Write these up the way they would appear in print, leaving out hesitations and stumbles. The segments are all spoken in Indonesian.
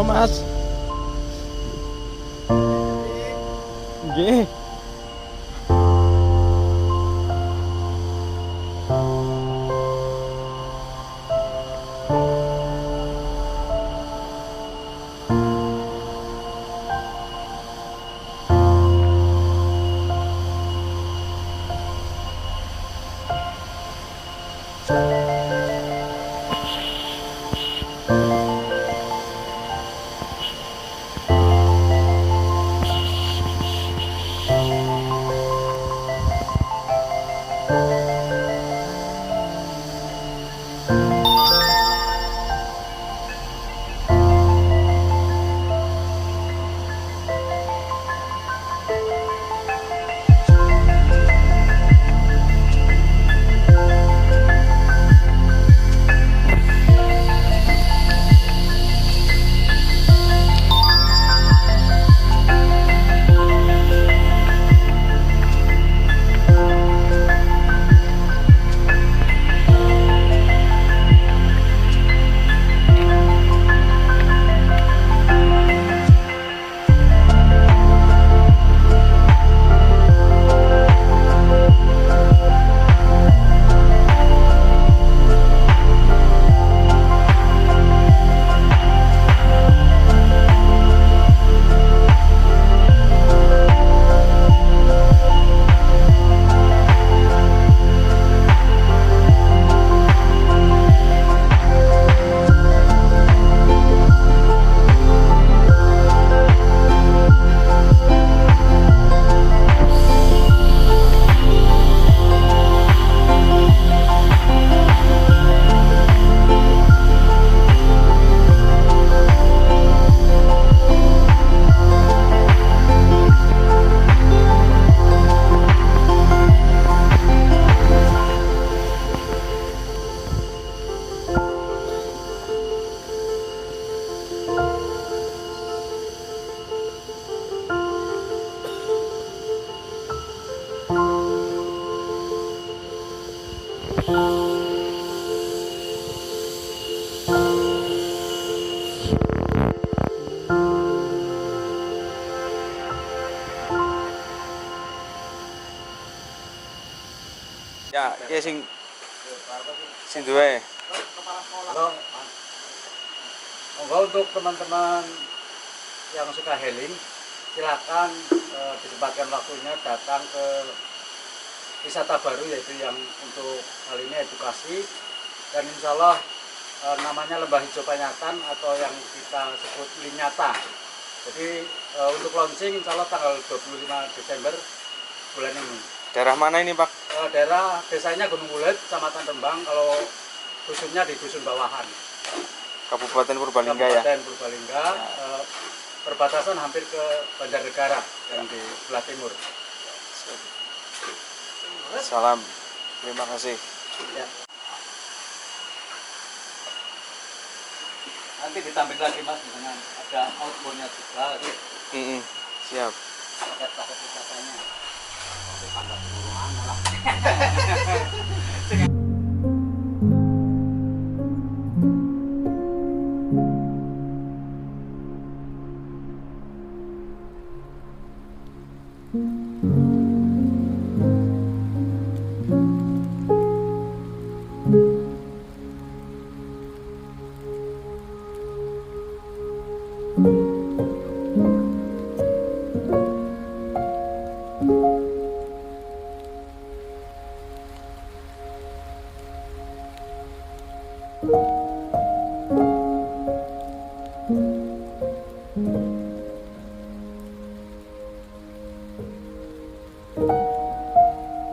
Mas. Nggih. Ya, iki sing duwe. Halo. Monggo untuk teman-teman yang suka healing, silakan disempatkan waktunya datang ke wisata baru, yaitu yang untuk hal ini edukasi, dan insya Allah namanya Lembah Hijau Panyatan atau yang kita sebut Linyata. Jadi untuk launching insya Allah tanggal 25 Desember bulan ini. Daerah mana ini, Pak? Daerah desanya Gunung Bulet, Kecamatan Rembang, kalau dusunnya di Dusun Bawahan. Kabupaten Purbalingga ya? Kabupaten Purbalingga, perbatasan hampir ke Banjarnegara yang di sebelah timur. Salam, terima kasih. Ya. Nanti ditampil lagi Mas dengan ada outboundnya juga. Siap. Paket wisatanya. Paket lah.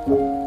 Thank you.